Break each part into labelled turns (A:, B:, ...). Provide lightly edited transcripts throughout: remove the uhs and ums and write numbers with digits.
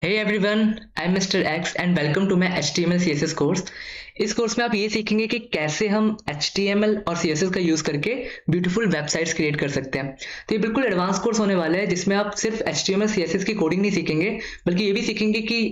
A: Hey everyone, I'm Mr. X and welcome to my HTML CSS course. इस course में आप ये सीखेंगे कि कैसे हम HTML और CSS का यूज़ करके ब्यूटीफुल वेबसाइट्स क्रिएट कर सकते हैं। तो ये बिल्कुल एडवांस कोर्स होने वाला है जिसमें आप सिर्फ HTML CSS की कोडिंग नहीं सीखेंगे बल्कि ये भी सीखेंगे कि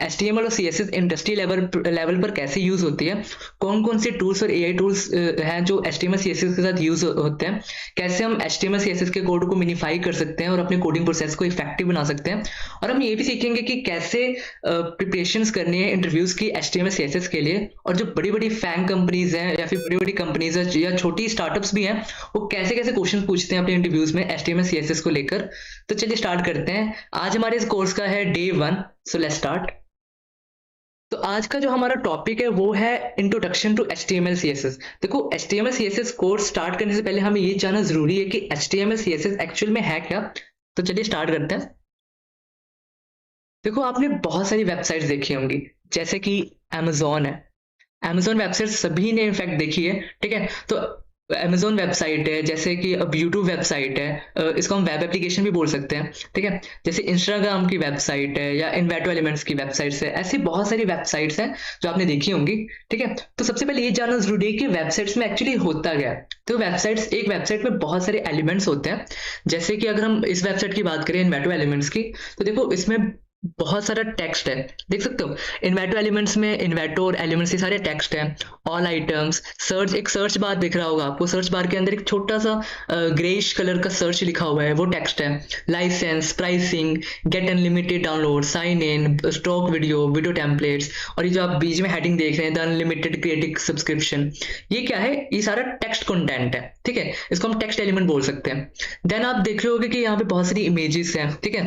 A: HTML और CSS इंडस्ट्री लेवल पर कैसे यूज़ होती है, कौन कौन से टूल्स और AI टूल्स हैं जो HTML CSS के साथ यूज़ होते हैं, कैसे हम HTML CSS के कोड को मिनिफाई कर सकते हैं और अपने कोडिंग प्रोसेस को इफेक्टिव बना सकते हैं। और हम ये भी सीखेंगे कि कैसे प्रिपरेशंस करनी है इंटरव्यूज की HTML CSS के लिए, और जो बड़ी बड़ी फैंग कंपनीज हैं या फिर बड़ी बड़ी कंपनीज है या छोटी स्टार्टअप्स भी हैं, वो कैसे कैसे क्वेश्चन पूछते हैं अपने इंटरव्यूज में HTML CSS को लेकर। तो चलिए स्टार्ट करते हैं। आज हमारे इस कोर्स का है डे 1, सो लेट्स स्टार्ट। तो आज का जो हमारा टॉपिक है वो है इंट्रोडक्शन टू HTML CSS। देखो, HTML CSS कोर्स स्टार्ट करने से पहले हमें ये जानना जरूरी है कि HTML CSS एक्चुअल में है क्या। तो चलिए स्टार्ट करते हैं। देखो, आपने बहुत सारी वेबसाइट्स देखी होंगी, जैसे कि Amazon है। Amazon वेबसाइट सभी ने इनफैक्ट देखी है, ठीक है। तो Amazon वेबसाइट है, जैसे कि अब यूट्यूब वेबसाइट है, इसको हम वेब एप्लीकेशन भी बोल सकते हैं, ठीक है। जैसे इंस्टाग्राम की वेबसाइट है या इन्वेटो एलिमेंट्स की वेबसाइट्स है। ऐसी बहुत सारी वेबसाइट्स हैं जो आपने देखी होंगी, ठीक है। तो सबसे पहले ये जानना जरूरी है कि वेबसाइट्स में एक्चुअली होता क्या है। तो एक वेबसाइट में बहुत सारे एलिमेंट्स होते हैं। जैसे कि अगर हम इस वेबसाइट की बात करें, इन्वेटो एलिमेंट्स की, तो देखो इसमें बहुत सारा टेक्स्ट है, देख सकते हो। इन्वेटो एलिमेंट्स में इन्वेटो और एलिमेंट्स, ये सारे टेक्स्ट हैं। ऑल आइटम्स, सर्च, एक सर्च बार दिख रहा होगा आपको। सर्च बार के अंदर एक छोटा सा ग्रेइश कलर का सर्च लिखा हुआ है, वो टेक्स्ट है। Licence, pricing, get unlimited download, sign in, stock video, video templates, और ये जो आप बीच में हेडिंग देख रहे हैं, द अनलिमिटेड क्रिएटिव सब्सक्रिप्शन, ये क्या है? ये सारा टेक्स्ट कंटेंट है, ठीक है। इसको हम टेक्स्ट एलिमेंट बोल सकते हैं। देन आप देख रहे होगे कि यहाँ पे बहुत सारी इमेजेस हैं, ठीक है।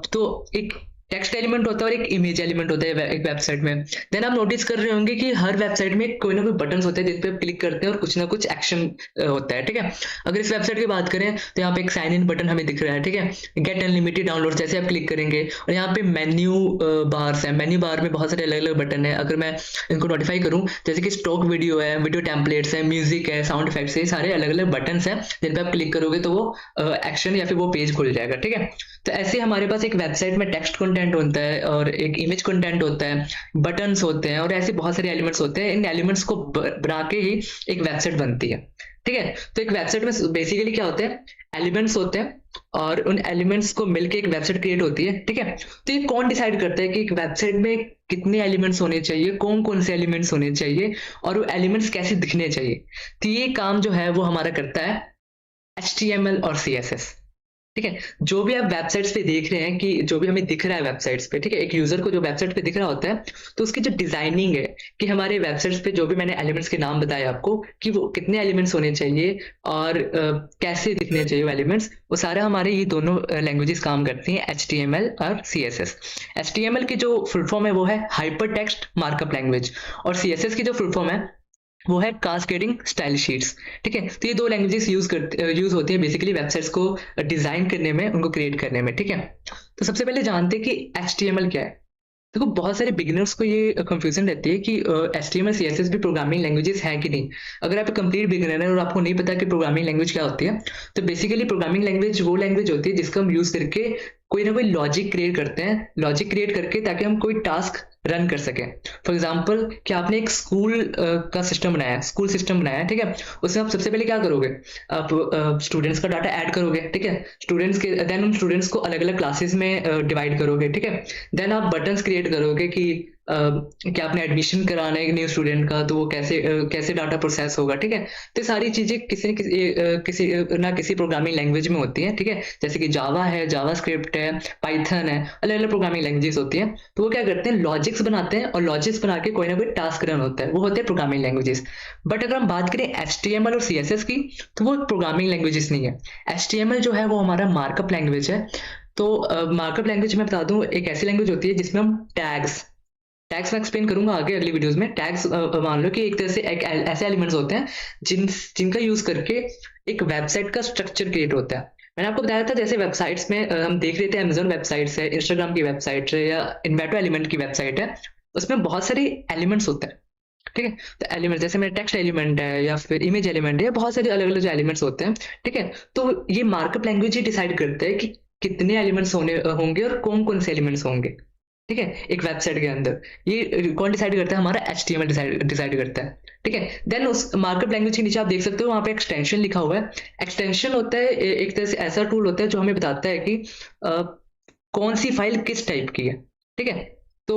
A: तो एक टेक्स्ट एलिमेंट होता है और एक इमेज एलिमेंट होता है एक वेबसाइट में। देन आप नोटिस कर रहे होंगे कि हर वेबसाइट में कोई ना कोई बटन्स होते हैं जिस पे आप क्लिक करते हैं और कुछ ना कुछ एक्शन होता है, ठीक है। अगर इस वेबसाइट की बात करें तो यहाँ पे एक साइन इन बटन हमें दिख रहा है, ठीक है। गेट अनलिमिटेड डाउनलोड, जैसे आप क्लिक करेंगे और यहाँ पे मेन्यू बार्स है। मेन्यू बार में बहुत सारे अलग अलग बटन है। अगर मैं इनको नोटिफाई करूँ, जैसे कि स्टॉक वीडियो है, वीडियो टेम्पलेट्स है, म्यूजिक है, साउंड इफेक्ट्स है, सारे अलग अलग बटन है जिन पे आप क्लिक करोगे तो वो एक्शन या फिर वो पेज खुल जाएगा, ठीक है। तो ऐसे हमारे पास एक वेबसाइट में टेक्स्ट कंटेंट होता है और एक इमेज कंटेंट होता है, बटन्स होते हैं, और ऐसे बहुत सारे एलिमेंट्स होते हैं। इन एलिमेंट्स को बना के ही एक वेबसाइट बनती है, ठीक है। तो एक वेबसाइट में बेसिकली क्या होते हैं? एलिमेंट्स होते हैं और उन एलिमेंट्स को मिलके एक वेबसाइट क्रिएट होती है, ठीक है। तो ये कौन डिसाइड करता है कि एक वेबसाइट में कितने एलिमेंट्स होने चाहिए, कौन कौन से एलिमेंट्स होने चाहिए, और वो एलिमेंट्स कैसे दिखने चाहिए? तो ये काम जो है वो हमारा करता है HTML और CSS, ठीक है। जो भी आप वेबसाइट्स पे देख रहे हैं, कि जो भी हमें दिख रहा है वेबसाइट्स पे, ठीक है, एक यूजर को जो वेबसाइट पे दिख रहा होता है, तो उसकी जो डिजाइनिंग है कि हमारे वेबसाइट्स पे जो भी मैंने एलिमेंट्स के नाम बताए आपको कि वो कितने एलिमेंट्स होने चाहिए और कैसे दिखने चाहिए वो एलिमेंट्स, वो सारा हमारे ये दोनों लैंग्वेजेस काम करती हैं, HTML और CSS। HTML की जो फुल फॉर्म है वो है हाइपर टेक्स्ट मार्कअप लैंग्वेज, और CSS की जो फुल फॉर्म है वो है कास्केडिंग स्टाइल शीट्स, ठीक है। तो ये दो लैंग्वेजेस यूज होती है बेसिकली वेबसाइट्स को डिजाइन करने में, उनको क्रिएट करने में, ठीक है। तो सबसे पहले जानते हैं कि HTML क्या है। देखो, बहुत सारे बिगिनर्स को ये कंफ्यूजन रहती है कि HTML CSS भी प्रोग्रामिंग लैंग्वेजेस है कि नहीं। अगर आप कंप्लीट बिगिनर है और आपको नहीं पता कि प्रोग्रामिंग लैंग्वेज क्या होती है, तो बेसिकली प्रोग्रामिंग लैंग्वेज वो लैंग्वेज होती है जिसका हम यूज करके कोई ना कोई लॉजिक क्रिएट करते हैं, लॉजिक क्रिएट करके ताकि हम कोई टास्क रन कर सकें। फॉर एग्जाम्पल कि आपने एक स्कूल का सिस्टम बनाया, स्कूल सिस्टम बनाया, ठीक है। उसमें आप सबसे पहले क्या करोगे? आप स्टूडेंट्स का डाटा ऐड करोगे, ठीक है। स्टूडेंट्स के देन उन स्टूडेंट्स को अलग अलग क्लासेस में डिवाइड करोगे, ठीक है। देन आप बटन्स क्रिएट करोगे कि क्या आपने एडमिशन कराना है न्यू स्टूडेंट का, तो वो कैसे डाटा प्रोसेस होगा, ठीक है। तो ये सारी चीजें किसी न किसी प्रोग्रामिंग लैंग्वेज में होती है, ठीक है। जैसे कि जावा है, जावा स्क्रिप्ट है, पाइथन है, अलग अलग प्रोग्रामिंग लैंग्वेजेस होती हैं। तो वो क्या करते हैं? लॉजिक्स बनाते हैं, और लॉजिक्स बना के कोई ना कोई टास्क रन होता है, वो होते हैं प्रोग्रामिंग लैंग्वेजेस। बट अगर हम बात करें HTML और CSS की, तो वो प्रोग्रामिंग लैंग्वेजेस नहीं है। HTML जो है वो हमारा मार्कअप लैंग्वेज है। तो मार्कअप लैंग्वेज में बता दूं, एक ऐसी लैंग्वेज होती है जिसमें हम टैग्स मैं एक्सप्लेन करूंगा आगे अगली वीडियोस में। टैग्स मान लो कि एक तरह से ऐसे एलिमेंट्स होते हैं जिनका यूज करके एक वेबसाइट का स्ट्रक्चर क्रिएट होता है। मैंने आपको बताया था, जैसे वेबसाइट्स में हम देख रहे थे, अमेजोन वेबसाइट्स है, इंस्टाग्राम की वेबसाइट है, या इन्वेटो एलिमेंट की वेबसाइट है, उसमें बहुत सारे एलिमेंट्स होते हैं, ठीक है। तो एलिमेंट जैसे मेरा टेक्स्ट एलिमेंट है या फिर इमेज एलिमेंट है, बहुत सारे अलग अलग जो एलिमेंट्स होते हैं, ठीक है। तो ये मार्कअप लैंग्वेज ही डिसाइड करता है कि कितने एलिमेंट्स होंगे और कौन कौन से एलिमेंट्स होंगे। ठीक है, एक वेबसाइट के अंदर। ये कौन डिसाइड करता है? हमारा HTML डिसाइड करता है, ठीक है। देन उस मार्कअप लैंग्वेज के नीचे आप देख सकते हो वहां पे एक्सटेंशन लिखा हुआ है। एक्सटेंशन होता है एक तरह से ऐसा टूल होता है जो हमें बताता है कि कौन सी फाइल किस टाइप की है, ठीक है। तो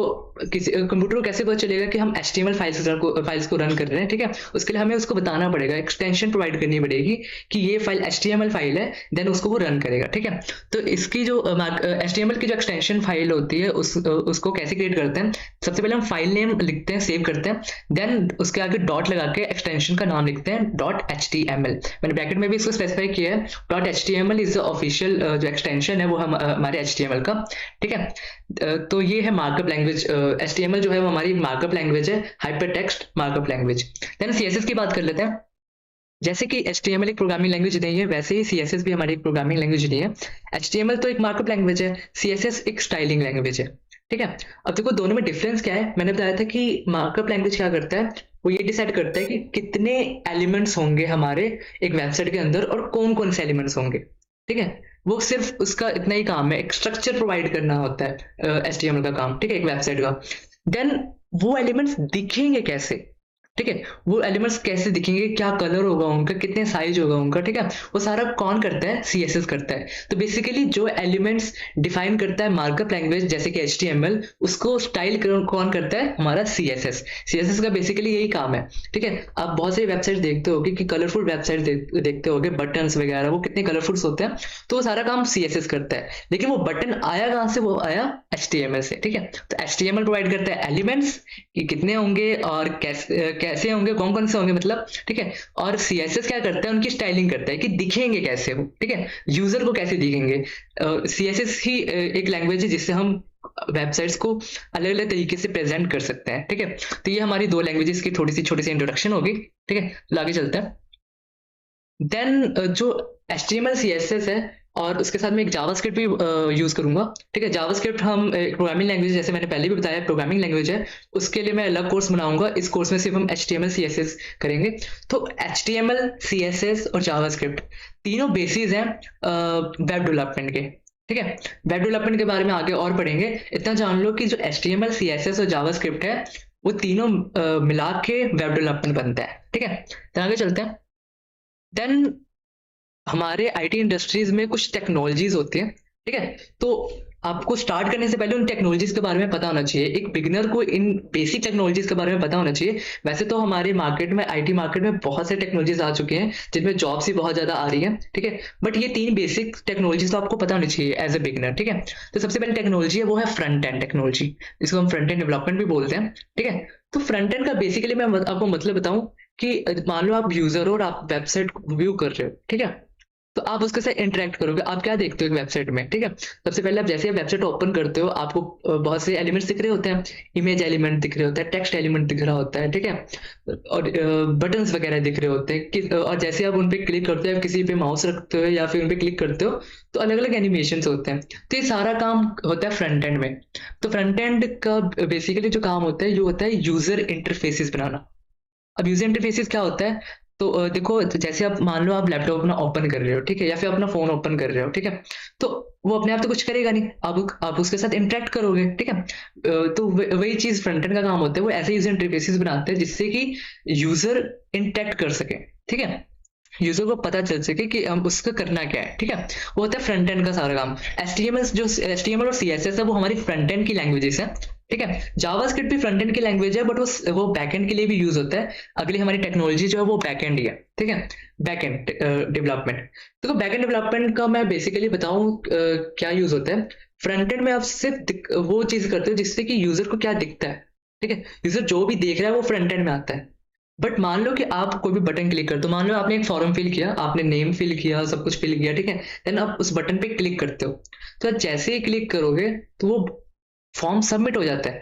A: किसी कंप्यूटर को कैसे पता चलेगा कि हम HTML फाइल्स को रन कर रहे हैं, ठीक है। उसके लिए हमें उसको बताना पड़ेगा, एक्सटेंशन प्रोवाइड करनी पड़ेगी कि ये फाइल HTML फाइल है, देन उसको वो रन करेगा, ठीक है। तो इसकी जो HTML की जो एक्सटेंशन फाइल होती है उसको कैसे क्रिएट करते हैं? सबसे पहले हम फाइल नेम लिखते हैं, सेव करते हैं, देन उसके आगे डॉट लगा के एक्सटेंशन का नाम लिखते हैं .html। मैंने ब्रैकेट में भी इसको स्पेसिफाई किया है, .html इज द ऑफिशियल जो एक्सटेंशन है वो हमारे HTML का, ठीक है। तो ये है मार्कअप लैंग्वेज। HTML जो है वो हमारी मार्कअप लैंग्वेज है, hypertext markup language. Then CSS की बात कर लेते हैं। जैसे कि HTML एक प्रोग्रामिंग लैंग्वेज नहीं है, वैसे ही CSS भी हमारी एक प्रोग्रामिंग लैंग्वेज नहीं है। HTML तो एक मार्कअप लैंग्वेज है, CSS एक स्टाइलिंग लैंग्वेज है, ठीक है। अब देखो दोनों में डिफरेंस क्या है। मैंने बताया था कि मार्कअप लैंग्वेज क्या करता है, वो ये डिसाइड करता है कि कितने एलिमेंट्स होंगे हमारे एक वेबसाइट के अंदर और कौन कौन से एलिमेंट्स होंगे, ठीक है। वो सिर्फ उसका इतना ही काम है, एक स्ट्रक्चर प्रोवाइड करना होता है HTML का काम, ठीक है, एक वेबसाइट का। देन वो एलिमेंट्स दिखेंगे कैसे, ठीक है, वो एलिमेंट्स कैसे दिखेंगे, क्या कलर होगा उनका, कितने साइज होगा उनका, ठीक है, वो सारा कौन करता है? CSS करता है। तो बेसिकली जो एलिमेंट्स डिफाइन करता है मार्कअप लैंग्वेज जैसे कि HTML, उसको स्टाइल कौन करता है? हमारा CSS का बेसिकली यही काम है, ठीक है। आप बहुत सारी वेबसाइट देखते होगे कि कलरफुल वेबसाइट देखते होगे, बटन्स वगैरह वो कितने कलरफुल होते हैं, तो वो सारा काम CSS करता है। लेकिन वो बटन आया कहाँ से? वो आया HTML से, ठीक है। तो HTML प्रोवाइड करता है एलिमेंट्स कि कितने होंगे और कैसे होंगे, कौन कौन से होंगे मतलब, ठीक है। और CSS क्या करता है? उनकी स्टाइलिंग करता है कि दिखेंगे कैसे वो, ठीक है, यूजर को कैसे दिखेंगे। CSS ही एक लैंग्वेज है जिससे हम वेबसाइट्स को अलग अलग तरीके से प्रेजेंट कर सकते हैं, ठीक है। तो ये हमारी दो लैंग्वेजेस की छोटी सी इंट्रोडक्शन होगी, ठीक है। तो आगे चलते हैं। देन जो HTML CSS है और उसके साथ में एक जावास्क्रिप्ट भी यूज करूंगा, ठीक है। जावास्क्रिप्ट हम एक प्रोग्रामिंग लैंग्वेज, जैसे मैंने पहले भी बताया प्रोग्रामिंग लैंग्वेज है, उसके लिए मैं अलग कोर्स बनाऊंगा। इस कोर्स में सिर्फ हम HTML CSS करेंगे। तो HTML CSS और जावास्क्रिप्ट तीनों बेसिस हैं वेब डेवलपमेंट के, ठीक है। वेब डेवलपमेंट के बारे में आगे और पढ़ेंगे। इतना जान लो कि जो HTML CSS और जावास्क्रिप्ट है वो तीनों मिला के वेब डेवलपमेंट बनता है, ठीक है। तो आगे चलते हैं। देन हमारे IT इंडस्ट्रीज में कुछ टेक्नोलॉजीज होती हैं, ठीक है। तो आपको स्टार्ट करने से पहले उन टेक्नोलॉजीज के बारे में पता होना चाहिए। एक बिगिनर को इन बेसिक टेक्नोलॉजीज के बारे में पता होना चाहिए। वैसे तो हमारे मार्केट में, IT मार्केट में बहुत से टेक्नोलॉजीज आ चुके हैं जिनमें जॉब्स भी बहुत ज्यादा आ रही है, ठीक है। बट ये 3 बेसिक टेक्नोलॉजीज तो आपको पता होनी चाहिए एज ए बिगिनर, ठीक है। तो सबसे पहले टेक्नोलॉजी है वो है फ्रंट एंड टेक्नोलॉजी, जिसको हम फ्रंट एंड डेवलपमेंट भी बोलते हैं, ठीक है। तो फ्रंट एंड का बेसिकली मैं आपको मतलब बताऊं कि मान लो आप यूजर हो और आप वेबसाइट व्यू कर रहे हो, ठीक है। तो आप उसके साथ इंटरेक्ट करोगे। आप क्या देखते हो एक वेबसाइट में, ठीक है। सबसे पहले आप जैसे वेबसाइट ओपन करते हो आपको बहुत से एलिमेंट्स दिख रहे होते हैं। इमेज एलिमेंट दिख रहे होते हैं, टेक्स्ट एलिमेंट दिख रहा होता है, ठीक है, और बटन्स वगैरह दिख रहे होते हैं और जैसे आप उन पे क्लिक करते हो, किसी पे माउस रखते हो या फिर उन पे क्लिक करते हो तो अलग अलग एनिमेशन होते हैं। तो ये सारा काम होता है फ्रंट एंड में। तो फ्रंट एंड का बेसिकली जो काम होता है ये होता है यूजर इंटरफेसेस बनाना। अब यूजर इंटरफेसेस क्या होता है? तो देखो जैसे आप मान लो आप लैपटॉप अपना ओपन कर रहे हो, ठीक है, या फिर अपना फोन ओपन कर रहे हो, ठीक है। तो वो अपने आप तो कुछ करेगा नहीं, आप उसके साथ इंटरेक्ट करोगे, ठीक है। तो वही चीज फ्रंट एंड का काम होता है। वो ऐसे यूजर इंटरफेसेस बनाते हैं जिससे कि यूजर इंटरेक्ट कर सके, ठीक है, यूजर को पता चल सके कि हम उसका करना क्या है, ठीक है। वो होता है फ्रंट एंड का सारा काम। HTML और CSS है वो हमारी फ्रंट एंड की लैंग्वेजेस है, ठीक है। जावास्क्रिप्ट भी फ्रंट एंड की लैंग्वेज है बट वो बैक एंड के लिए भी यूज होता है। अगली हमारी टेक्नोलॉजी जो है वो बैक एंड ही है, ठीक है, बैक एंड डेवलपमेंट। तो बैक एंड डेवलपमेंट का मैं बेसिकली बताऊं क्या यूज होता है। फ्रंट एंड में आप सिर्फ वो चीज करते हो जिससे कि यूजर को क्या दिखता है, ठीक है, यूजर जो भी देख रहा है वो फ्रंट एंड में आता है। बट मान लो कि आप कोई भी बटन क्लिक करते हो, मान लो आपने एक फॉर्म फिल किया, आपने नेम फिल किया, सब कुछ फिल किया, ठीक है। देन आप उस बटन पे क्लिक करते हो, तो जैसे ही क्लिक करोगे तो वो फॉर्म सबमिट हो जाता है।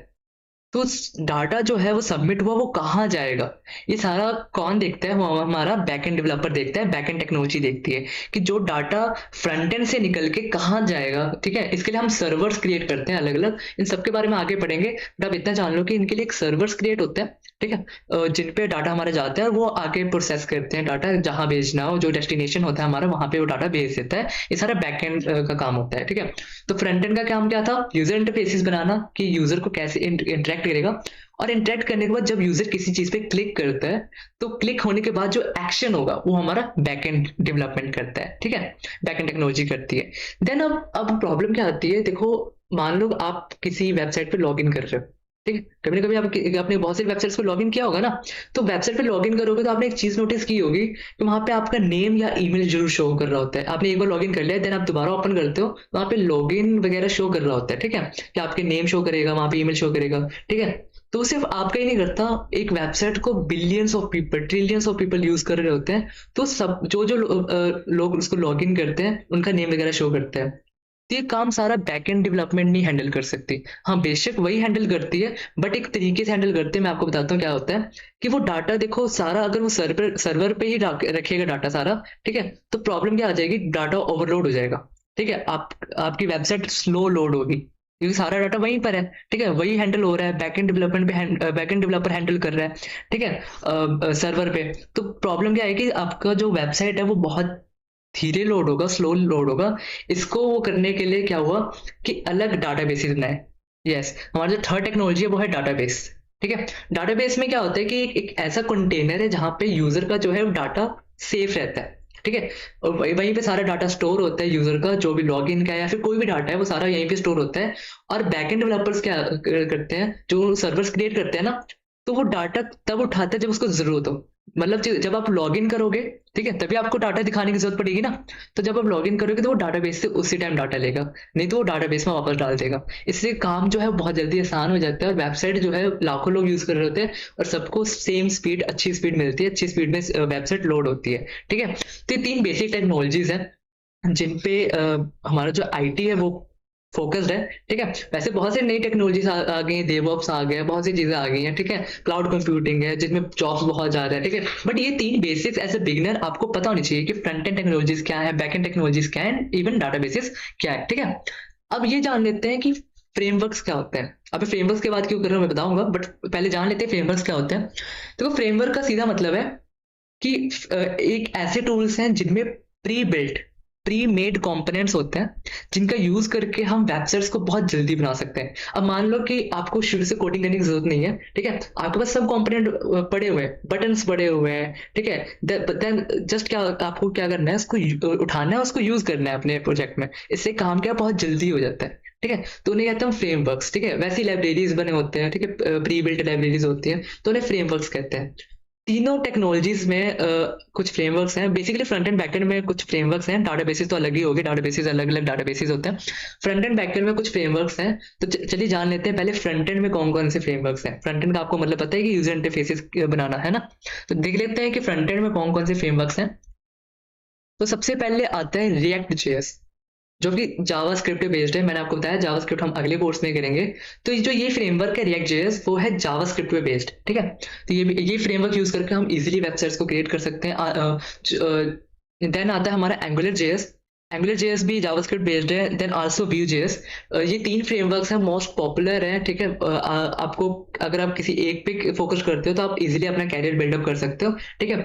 A: तो डाटा जो है वो सबमिट हुआ वो कहाँ जाएगा, ये सारा कौन देखता है, वो हमारा बैकएंड डेवलपर देखता है, बैकएंड टेक्नोलॉजी देखती है कि जो डाटा फ्रंट एंड से निकल के कहाँ जाएगा। ठीक है, इसके लिए हम सर्वर्स क्रिएट करते हैं अलग अलग, इन सबके बारे में आगे पढ़ेंगे, बट आप इतना जान लो कि इनके लिए एक सर्वर्स क्रिएट होते हैं। ठीक है, जिन पे डाटा हमारा जाता है और वो आगे प्रोसेस करते हैं डाटा, जहां भेजना हो, जो डेस्टिनेशन होता है हमारा वहां पे वो डाटा भेज देता है। ये सारा बैकएंड का काम होता है। ठीक है, तो फ्रंट एंड का काम क्या था, यूजर इंटरफेसेस बनाना कि यूजर को कैसे इंटरेक्ट करेगा, और इंटरेक्ट करने के बाद जब यूजर किसी चीज पे क्लिक करता है तो क्लिक होने के बाद जो एक्शन होगा वो हमारा बैकएंड डेवलपमेंट करता है। ठीक है, बैकएंड टेक्नोलॉजी करती है। देन अब प्रॉब्लम क्या आती है, देखो मान लो आप किसी वेबसाइट पे लॉग इन कर रहे हो। ठीक है, कभी ना कभी आपने बहुत सारी वेबसाइट्स पे लॉग इन किया होगा ना, तो वेबसाइट पे लॉग इन करोगे तो आपने एक चीज नोटिस की होगी कि वहां पे आपका नेम या ईमेल जरूर शो कर रहा होता है। आपने एक बार लॉग इन कर लिया, देन आप दोबारा ओपन करते हो, वहां पे लॉग इन वगैरह शो कर रहा होता है। ठीक है, कि आपके नेम शो करेगा, वहां पे ईमेल शो करेगा। ठीक है, तो सिर्फ आपका ही नहीं करता, एक वेबसाइट को billions of people, trillions of people use कर रहे होते हैं, तो सब जो जो लोग उसको लॉग इन करते हैं उनका नेम वगैरह शो करता है। तो ये काम सारा बैकएंड डेवलपमेंट नहीं हैंडल कर सकती। हाँ, बेशक वही हैंडल करती है, बट एक तरीके से हैंडल करते हैं। मैं आपको बताता हूँ क्या होता है कि वो डाटा देखो सारा, अगर वो सर्वर पे ही रखेगा डाटा सारा, ठीक है, तो प्रॉब्लम क्या आ जाएगी, डाटा ओवरलोड हो जाएगा। ठीक है, आपकी वेबसाइट स्लो लोड होगी क्योंकि सारा डाटा वहीं पर है। ठीक है, वही हैंडल हो रहा है, बैकएंड डेवलपमेंट पे बैकएंड डेवलपर हैंडल कर रहा है। ठीक है, सर्वर पे। तो प्रॉब्लम क्या है कि आपका जो वेबसाइट है वो बहुत धीरे लोड होगा, स्लो लोड होगा। इसको वो करने के लिए क्या हुआ कि अलग डाटाबेसेस बनाए। यस, हमारा जो थर्ड टेक्नोलॉजी है वो है डाटाबेस। ठीक है, डाटाबेस में क्या होता है कि एक ऐसा कंटेनर है जहां पे यूजर का जो है डाटा सेफ रहता है। ठीक है, और वहीं पे सारा डाटा स्टोर होता है, यूजर का जो भी लॉगिन का है या फिर कोई भी डाटा है वो सारा यहीं पे स्टोर होता है। और बैकएंड डेवलपर्स क्या करते हैं, जो सर्वर्स क्रिएट करते हैं ना, तो वो डाटा तब उठाते हैं जब उसको जरूरत हो। मतलब जब आप लॉग इन करोगे, ठीक है, तभी आपको डाटा दिखाने की जरूरत पड़ेगी ना। तो जब आप लॉग इन करोगे तो वो डाटाबेस से उसी टाइम डाटा लेगा, नहीं तो वो डाटाबेस में वापस डाल देगा। इससे काम जो है बहुत जल्दी आसान हो जाता है, और वेबसाइट जो है लाखों लोग यूज कर रहे होते हैं और सबको सेम स्पीड, अच्छी स्पीड मिलती है, अच्छी स्पीड में वेबसाइट लोड होती है। ठीक है, तो ये तीन बेसिक टेक्नोलॉजीज हैं जिन पे हमारा जो आईटी है वो फोकस्ड है। ठीक है, वैसे बहुत से नई टेक्नोलॉजीज आ गई हैं, डेवऑप्स आ गए हैं, बहुत सी चीजें आ गई हैं। ठीक है, क्लाउड कंप्यूटिंग है जिसमें जॉब्स बहुत ज्यादा है। ठीक है, बट ये तीन बेसिक्स एज ए बिगिनर आपको पता होनी चाहिए कि फ्रंट एंड टेक्नोलॉजीज क्या है, बैक एंड टेक्नोलॉजीज क्या है, इवन डाटाबेसेस क्या है। ठीक है, अब ये जान लेते हैं कि फ्रेमवर्क्स क्या होते हैं। अब फ्रेमवर्क्स के बाद क्यों कर रहा हूँ मैं बताऊंगा, बट पहले जान लेते हैं फ्रेमवर्क्स क्या होते हैं। तो फ्रेमवर्क का सीधा मतलब है कि एक ऐसे टूल्स हैं जिनमें प्री मेड कंपोनेंट्स होते हैं जिनका यूज करके हम वेबसाइट्स को बहुत जल्दी बना सकते हैं। अब मान लो कि आपको शुरू से कोडिंग करने की जरूरत नहीं है। ठीक है, आपके पास सब कंपोनेंट पड़े हुए हैं, बटन्स पड़े हुए हैं। ठीक है, देन जस्ट क्या आपको क्या करना है, उसको उठाना है, उसको यूज करना है अपने प्रोजेक्ट में। इससे काम क्या बहुत जल्दी हो जाता है। ठीक है, तो उन्हें कहते हैं फ्रेमवर्क्स। ठीक है, वैसी लाइब्रेरीज बने होते हैं। ठीक है, प्री बिल्ट लाइब्रेरीज होती हैं, तो उन्हें फ्रेमवर्क्स कहते हैं। तीनों टेक्नोलॉजीज में कुछ फ्रेमवर्क्स हैं। बेसिकली फ्रंट एंड बैकएंड में कुछ फ्रेमवर्क्स हैं, डाटाबेसेस तो अलग ही होंगे, डाटाबेसेस अलग अलग डाटाबेसेस होते हैं। फ्रंट एंड बैकएंड में कुछ फ्रेमवर्क्स हैं, तो चलिए जान लेते हैं पहले फ्रंट एंड में कौन कौन से फ्रेमवर्क्स हैं। फ्रंट एंड का आपको मतलब पता है कि यूजर इंटरफेसेस बनाना है ना, तो देख लेते हैं कि फ्रंट एंड में कौन कौन से फ्रेमवर्क्स हैं। तो सबसे पहले आता है रिएक्ट जेएस, जो कि जावास्क्रिप्ट पे बेस्ड है। मैंने आपको बताया जावास्क्रिप्ट हम अगले कोर्स में करेंगे। तो ये फ्रेमवर्क है रिएक्ट जेएस, वो है जावास्क्रिप्ट पे बेस्ड। ठीक है, तो ये फ्रेमवर्क यूज करके हम इजीली वेबसाइट्स को क्रिएट कर सकते हैं। देन आता है हमारा एंगुलर जेएस। एंगुलर जेएस भी जावास्क्रिप्ट बेस्ड है। Then also Vue JS. ये तीन फ्रेमवर्क्स हैं, मोस्ट पॉपुलर है। ठीक है, आपको अगर आप किसी एक पे फोकस करते हो तो आप इजीली अपना कैरियर बिल्डअप कर सकते हो। ठीक है,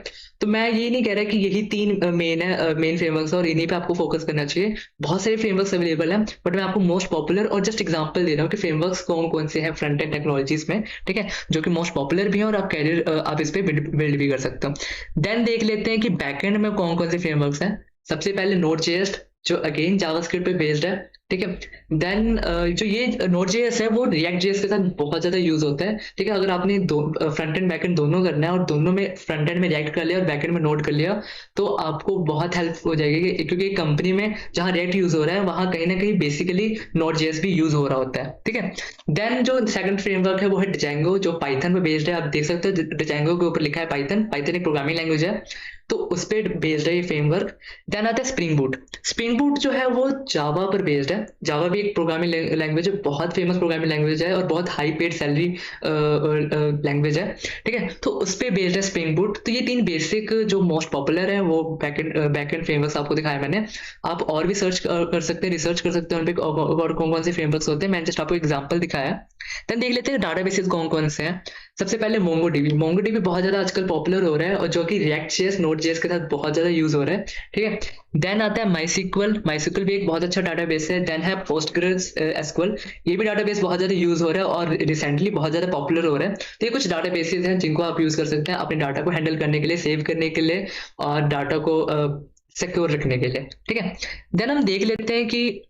A: तो मैं ये नहीं कह रहा कि यही तीन मेन फ्रेमवर्क्स और इन्हीं पे आपको फोकस करना चाहिए। बहुत सारे फ्रेमवर्क्स अवेलेबल हैं, बट मैं आपको मोस्ट पॉपुलर और जस्ट एग्जांपल दे रहा हूँ कि फ्रेमवर्क्स कौन कौन से हैं फ्रंट एंड टेक्नोलॉजीज में। ठीक है, जो कि मोस्ट पॉपुलर भी हैं और आप कैरियर आप इस पे बिल्ड भी कर सकते हो। देन देख लेते हैं कि बैकएंड में कौन कौन से फ्रेमवर्क्स हैं। सबसे पहले नोड.js, जो अगेन जावास्क्रिप्ट पे बेस्ड है। ठीक है, देन जो ये नोड.js है वो रिएक्ट.js के साथ बहुत ज्यादा यूज होता है। ठीक है, अगर आपने फ्रंट एंड बैक एंड दोनों करना है और दोनों में फ्रंट एंड में रिएक्ट कर लिया और बैक एंड में नोड कर लिया, तो आपको बहुत हेल्प हो जाएगी, क्योंकि कंपनी में जहां रिएक्ट यूज हो रहा है वहां कहीं ना कहीं बेसिकली नोड.js भी यूज हो रहा होता है। ठीक है, देन जो सेकंड फ्रेमवर्क है वो है डिजेंगो, जो पाइथन पे बेस्ड है। आप देख सकते हो डिजेंगो के ऊपर लिखा है पाइथन। पाइथन एक प्रोग्रामिंग लैंग्वेज है। तो उस पे बेस्ड है ये फ्रेमवर्क। देन आता है स्प्रिंग बूट। स्प्रिंग बूट जो है वो जावा पर बेस्ड है। जावा भी एक प्रोग्रामिंग लैंग्वेज है, बहुत फेमस प्रोग्रामिंग लैंग्वेज है और बहुत हाई पेड सैलरी लैंग्वेज है, ठीक है। तो उस पे बेस्ड है स्प्रिंग बूट। तो ये 3 बेसिक जो मोस्ट पॉपुलर है वो बैकएंड फ्रेमवर्क्स आपको दिखाया मैंने। आप और भी सर्च कर सकते हैं, रिसर्च कर सकते हैं उन पे और कौन कौन से फ्रेमवर्क्स होते हैं। मैंने जस्ट आपको एग्जांपल दिखाया। देन देख लेते हैं डाटाबेसेस कौन कौन से हैं। सबसे पहले मोंगोडीबी। मोंगोडीबी बहुत ज्यादा आजकल पॉपुलर हो रहा है और जो कि रिएक्ट जेएस नोड जेएस के साथ बहुत ज्यादा यूज हो रहा है, ठीक है। देन आता है माईसीक्वल। माईसीक्वल भी एक बहुत अच्छा डाटाबेस है। देन है पोस्टग्रेस एसक्यूएल। ये भी डाटाबेस बहुत ज्यादा यूज हो रहा है और रिसेंटली बहुत ज्यादा पॉपुलर हो रहा है। तो ये कुछ डाटाबेसेस हैं जिनको आप यूज कर सकते हैं अपने डाटा को हैंडल करने के लिए, सेव करने के लिए और डाटा को सिक्योर रखने के लिए, ठीक है। देन हम देख लेते हैं कि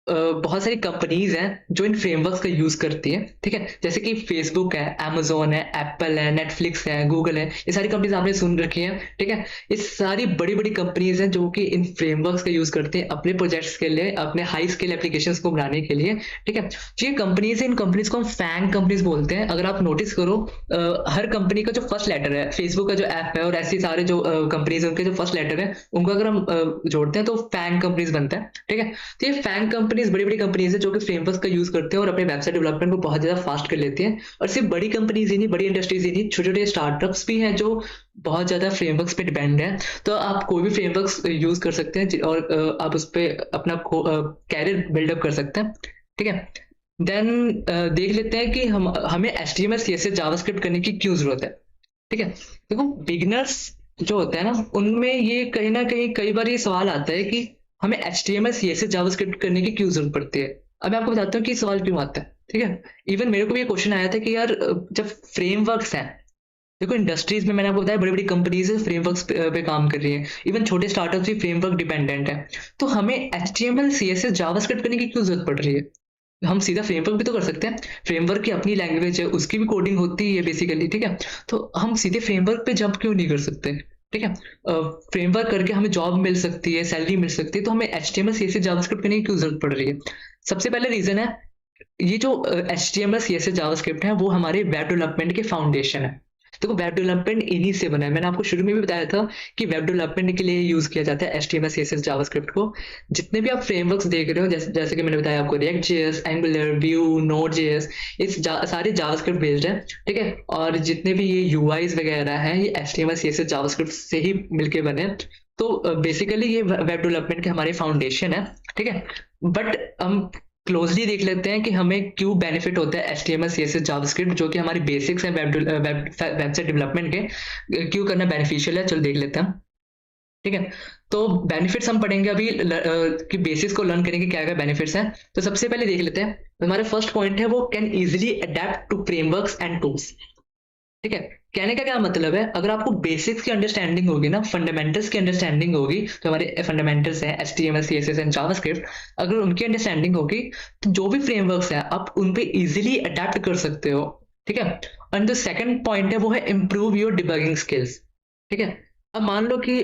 A: बहुत सारी कंपनीज हैं जो इन फ्रेमवर्क्स का यूज करती हैं, ठीक है। जैसे कि फेसबुक है, अमेजोन है, एप्पल है, नेटफ्लिक्स है, गूगल है। ये सारी कंपनीज आपने सुन रखी हैं, ठीक है। ये सारी बड़ी बड़ी कंपनीज हैं जो कि इन फ्रेमवर्क्स का यूज करती हैं अपने प्रोजेक्ट्स के लिए, अपने हाई स्केल एप्लीकेशंस को बनाने के लिए, ठीक है। जो ये कंपनीज है, इन कंपनीज को हम फैंग कंपनीज बोलते हैं। अगर आप नोटिस करो, हर कंपनी का जो फर्स्ट लेटर है, फेसबुक का जो ऐप है और ऐसे सारे जो कंपनीज है उनके जो फर्स्ट लेटर है उनको अगर हम जोड़ते हैं तो फैंग कंपनीज बनता है, ठीक है। तो ये फैंग कंपनीज बड़ी बड़ी कंपनीज है जो कि फ्रेमवर्क्स का यूज करते हैं और अपने वेबसाइट डेवलपमेंट को बहुत ज्यादा फास्ट कर लेती हैं। और सिर्फ बड़ी कंपनीज ही नहीं, बड़ी इंडस्ट्रीज ही नहीं, छोटे छोटे स्टार्टअप्स भी हैं जो बहुत ज्यादा फ्रेमवर्क्स पे डिपेंड है। तो आप कोई भी फ्रेमवर्क्स यूज कर सकते हैं और आप उस पर अपना कैरियर बिल्डअप कर सकते हैं, ठीक है। देन देख लेते हैं कि हमें HTML CSS जावास्क्रिप्ट करने की क्यों जरूरत है, ठीक है। देखो बिगिनर्स जो होते हैं ना, उनमें ये कहीं ना कहीं कई बार ये सवाल आता है कि हमें HTML CSS जावास्क्रिप्ट करने की क्यों जरूरत पड़ती है। अब मैं आपको बताता हूँ कि सवाल क्यों आता है, ठीक है। इवन मेरे को भी ये क्वेश्चन आया था कि यार जब फ्रेमवर्क्स हैं, देखो इंडस्ट्रीज में मैंने आपको बताया बड़ी बड़ी कंपनीज फ्रेमवर्क्स पे काम कर रही हैं, इवन छोटे स्टार्टअप्स भी फ्रेमवर्क डिपेंडेंट है। तो हमें HTML CSS जावास्क्रिप्ट करने की क्यों जरूरत पड़ रही है। हम सीधा फ्रेमवर्क भी तो कर सकते हैं। फ्रेमवर्क की अपनी लैंग्वेज है, उसकी भी कोडिंग होती है बेसिकली, ठीक है। तो हम सीधे फ्रेमवर्क पे जंप क्यों नहीं कर सकते, ठीक है। फ्रेमवर्क करके हमें जॉब मिल सकती है, सैलरी मिल सकती है, तो हमें HTML CSS जावास्क्रिप्ट करने की क्यों जरूरत पड़ रही है। सबसे पहले रीजन है, ये जो HTML CSS जावास्क्रिप्ट है वो हमारे वेब डेवलपमेंट के फाउंडेशन है। देखो वेब डेवलपमेंट इन्हीं से बना है। मैंने आपको शुरू में भी बताया था कि वेब डेवलपमेंट के लिए यूज किया जाता है HTML CSS जावास्क्रिप्ट को। जितने भी आप फ्रेमवर्क्स देख रहे हो, जैसे कि मैंने बताया आपको, react JS, angular, view, node JS, सारे जावास्क्रिप्ट बेस्ड है, ठीक है। और जितने भी ये UIs वगैरह हैं ये HTML CSS जावास्क्रिप्ट से ही मिलके बने। तो बेसिकली ये वेब डेवलपमेंट के हमारे फाउंडेशन है, ठीक है। बट हम क्लोजली देख लेते हैं कि हमें क्यों बेनिफिट होता है HTML CSS जावास्क्रिप्ट, जो कि हमारी बेसिक्स हैं वेबसाइट डेवलपमेंट के, क्यों करना बेनिफिशियल है। चलो देख लेते हैं, ठीक है। तो बेनिफिट्स हम पढ़ेंगे अभी कि बेसिक्स को लर्न करेंगे क्या क्या बेनिफिट्स हैं। तो सबसे पहले देख लेते हैं, हमारा फर्स्ट पॉइंट है वो can easily adapt to frameworks and tools, ठीक है। कहने का क्या मतलब है, अगर आपको बेसिक्स की अंडरस्टैंडिंग होगी ना, फंडामेंटल्स की अंडरस्टैंडिंग होगी, तो हमारे फंडामेंटल्स हैं HTML CSS एंड जावास्क्रिप्ट, अगर उनकी अंडरस्टैंडिंग होगी तो जो भी फ्रेमवर्क्स हैं आप उन पे इजीली अडेप्ट कर सकते हो, ठीक है। एंड द सेकंड पॉइंट है वो है इम्प्रूव योर डिबगिंग स्किल्स, ठीक है। अब मान लो कि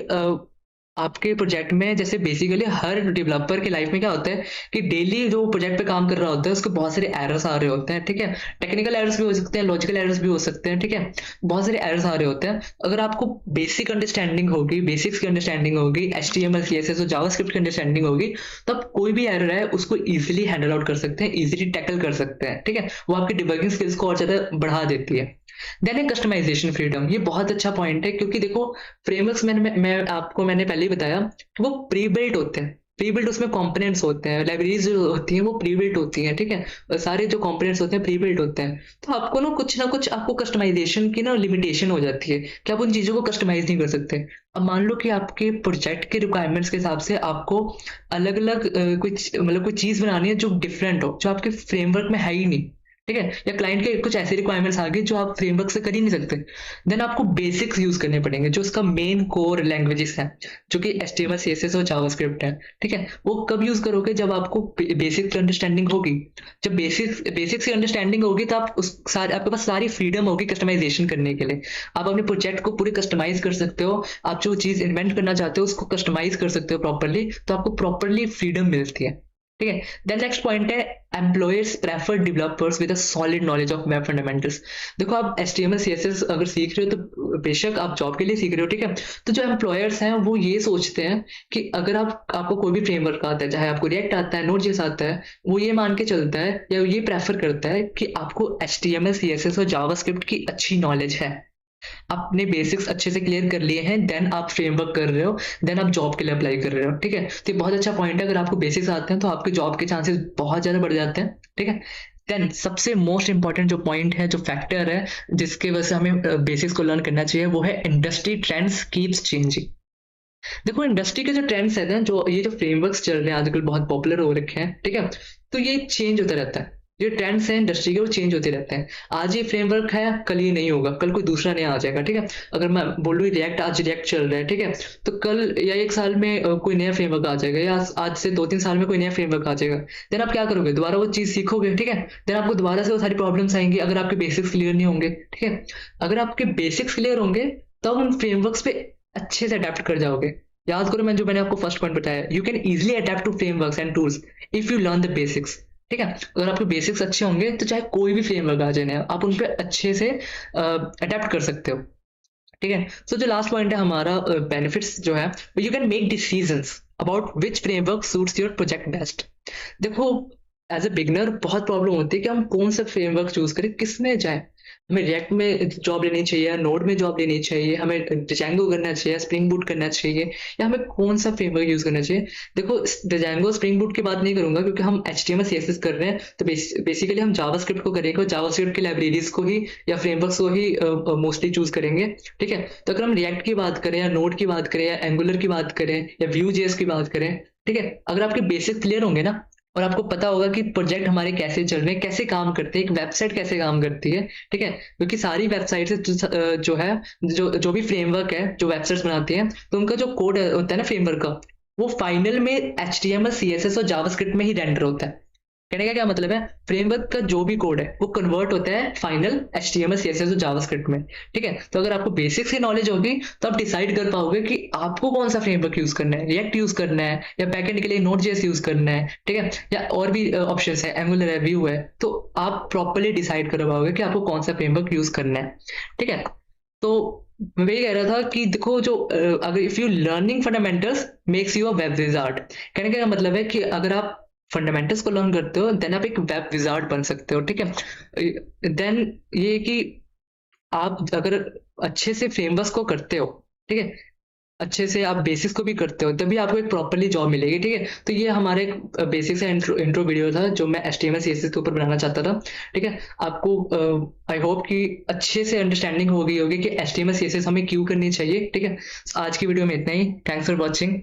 A: आपके प्रोजेक्ट में, जैसे बेसिकली हर डेवलपर की लाइफ में क्या होता है कि डेली जो प्रोजेक्ट पे काम कर रहा होता है उसको बहुत सारे एरर्स आ रहे होते हैं, ठीक है। टेक्निकल एरर्स भी हो सकते हैं, लॉजिकल एरर्स भी हो सकते हैं, ठीक है। बहुत सारे एरर्स आ रहे होते हैं। अगर आपको बेसिक अंडरस्टैंडिंग होगी, बेसिक्स की अंडरस्टैंडिंग होगी, HTML CSS और जावास्क्रिप्ट की अंडरस्टैंडिंग होगी, तो आप कोई भी एरर है उसको इजिली हैंडल आउट कर सकते हैं, इजिली टैकल कर सकते हैं, ठीक है। वो आपकी डिबगिंग स्किल्स को और ज्यादा बढ़ा देती है। देन है कस्टमाइजेशन फ्रीडम। ये बहुत अच्छा पॉइंट है क्योंकि देखो फ्रेमवर्क्स मैंने पहले ही बताया वो प्री बिल्ट होते हैं। प्री बिल्ट उसमें कंपोनेंट्स होते हैं, लाइब्रेरीज जो होती हैं वो प्री बिल्ट होती हैं, ठीक है। सारे जो कंपोनेंट्स होते हैं प्री बिल्ट होते हैं। तो आपको ना कुछ आपको कस्टमाइजेशन की ना लिमिटेशन हो जाती है कि आप उन चीजों को कस्टमाइज नहीं कर सकते। अब मान लो कि आपके प्रोजेक्ट के रिक्वायरमेंट्स के हिसाब से आपको अलग अलग कोई चीज बनानी है जो डिफरेंट हो, जो आपके फ्रेमवर्क में है ही नहीं, ठीक है। या क्लाइंट के कुछ ऐसे रिक्वायरमेंट्स आ गए जो आप फ्रेमवर्क से कर ही नहीं सकते। देन आपको बेसिक्स यूज करने पड़ेंगे, जो उसका मेन कोर लैंग्वेजेस हैं, जो कि HTML CSS और जावास्क्रिप्ट है, ठीक है। वो कब यूज करोगे, जब आपको बेसिक की अंडरस्टैंडिंग होगी। जब बेसिक्स की अंडरस्टैंडिंग होगी तो आपके पास सारी फ्रीडम होगी कस्टमाइजेशन करने के लिए। आप अपने प्रोजेक्ट को पूरे कस्टमाइज कर सकते हो, आप जो चीज इन्वेंट करना चाहते हो उसको कस्टमाइज कर सकते हो प्रॉपरली, तो आपको प्रॉपरली फ्रीडम मिलती है। ठीक है। देन नेक्स्ट पॉइंट है employers prefer developers with a solid knowledge of web fundamentals. देखो आप HTML CSS अगर सीख रहे हो तो बेशक आप जॉब के लिए सीख रहे हो, ठीक है। तो जो एम्प्लॉयर्स हैं वो ये सोचते हैं कि अगर आपको कोई भी फ्रेमवर्क आता है, चाहे आपको रिएक्ट आता है, नोड.जेएस आता है, वो ये मान के चलता है या ये प्रेफर करता है कि आपको HTML CSS और जावास्क्रिप्ट की अच्छी नॉलेज है, आपने बेसिक्स अच्छे से क्लियर कर लिए हैं, देन आप फ्रेमवर्क कर रहे हो, देन आप जॉब के लिए अप्लाई कर रहे हो, ठीक है। तो ये बहुत अच्छा पॉइंट है, अगर आपको बेसिक्स आते हैं तो आपके जॉब के चांसेस बहुत ज्यादा बढ़ जाते हैं, ठीक है। देन सबसे मोस्ट इंपॉर्टेंट जो पॉइंट है, जो फैक्टर है जिसके वजह से हमें बेसिक्स को लर्न करना चाहिए, वो है इंडस्ट्री ट्रेंड्स कीप्स चेंजिंग। देखो इंडस्ट्री के जो ट्रेंड्स हैं, जो ये जो फ्रेमवर्क्स चल रहे हैं आजकल बहुत पॉपुलर हो रखे हैं, ठीक है। तो ये चेंज होता रहता है, जो ट्रेंड्स हैं इंडस्ट्री के वो चेंज होते रहते हैं। आज ये फ्रेमवर्क है, कल ये नहीं होगा, कल कोई दूसरा नया आ जाएगा, ठीक है। अगर मैं बोलूँ रिएक्ट, आज रिएक्ट चल रहा है, ठीक है, तो कल या एक साल में कोई नया फ्रेमवर्क आ जाएगा, या आज से 2-3 साल में कोई नया फ्रेमवर्क आ जाएगा। देन आप क्या करोगे, दोबारा वो चीज सीखोगे, ठीक है। देन आपको दोबारा से वो सारी प्रॉब्लम्स आएंगी अगर आपके बेसिक्स क्लियर नहीं होंगे, ठीक है। अगर आपके बेसिक्स क्लियर होंगे तब उन फ्रेमवर्क्स पे अच्छे से अडेप्ट कर जाओगे। याद करो मैंने आपको फर्स्ट पॉइंट बताया, you can easily adapt to frameworks and tools if you learn the basics, ठीक है। अगर आपके बेसिक्स अच्छे होंगे तो चाहे कोई भी फ्रेमवर्क आ जाए नया, आप उन पर अच्छे से अडेप्ट कर सकते हो, ठीक है। सो जो लास्ट पॉइंट है हमारा बेनिफिट्स जो है, you can make decisions about which framework suits your project best. देखो एज ए बिगनर बहुत प्रॉब्लम होती है कि हम कौन सा फ्रेमवर्क चूज करें, किस में जाए। हमें रिएक्ट में जॉब लेनी चाहिए, नोड में जॉब लेनी चाहिए, हमें डिजांगो करना चाहिए, स्प्रिंग बूट करना चाहिए, या हमें कौन सा फ्रेमवर्क यूज करना चाहिए। देखो डिजांगो स्प्रिंग बूट की बात नहीं करूंगा क्योंकि हम HTML CSS कर रहे हैं, तो बेसिकली हम जावास्क्रिप्ट को करेंगे और जावास्क्रिप्ट की लाइब्रेरीज को ही या फ्रेमवर्क्स को ही मोस्टली चूज करेंगे, ठीक है। तो अगर हम रिएक्ट की बात करें या नोड की बात करें या एंगुलर की बात करें या Vue.js की बात करें, ठीक है, अगर आपके बेसिक क्लियर होंगे ना और आपको पता होगा कि प्रोजेक्ट हमारे कैसे चल रहे हैं, कैसे काम करते हैं, एक वेबसाइट कैसे काम करती है, ठीक है। क्योंकि सारी वेबसाइट जो है, जो भी फ्रेमवर्क है जो वेबसाइट्स बनाती है, तो उनका जो कोड होता है ना फ्रेमवर्क का, वो फाइनल में HTML CSS और जावास्क्रिप्ट में ही रेंडर होता है। कहने का क्या मतलब है, फ्रेमवर्क का जो भी कोड है वो कन्वर्ट होता है फाइनल HTML CSS और जावास्क्रिप्ट में, ठीक है। तो अगर आपको बेसिक्स की नॉलेज होगी तो आप डिसाइड कर पाओगे कि आपको कौन सा फ्रेमवर्क यूज करना है, रिएक्ट यूज करना है या बैकएंड के लिए Node.js यूज करना है, ठीक है, या और भी ऑप्शंस है, एंगुलर है, Vue है। तो आप प्रॉपरली डिसाइड कर पाओगे कि आपको कौन सा फ्रेमवर्क यूज करना है, ठीक है। तो मैं वही कह रहा था कि देखो जो अगर if you learning fundamentals makes you a web wizard, कहने का मतलब है कि अगर आप फंडामेंटल्स को लर्न करते हो देन आप एक वेब विजार्ड बन सकते हो, ठीक है। देन ये कि आप अगर अच्छे से फ्रेमवर्क्स को करते हो, ठीक है, अच्छे से आप बेसिक्स को भी करते हो, तभी आपको एक प्रॉपरली जॉब मिलेगी, ठीक है। तो ये हमारे बेसिक से इंट्रो वीडियो था जो मैं HTML CSS के ऊपर बनाना चाहता था, ठीक है। आपको आई होप कि अच्छे से अंडरस्टैंडिंग हो गई होगी कि HTML CSS हमें क्यों करनी चाहिए, ठीक है। आज की वीडियो में इतना ही, थैंक्स फॉर वॉचिंग।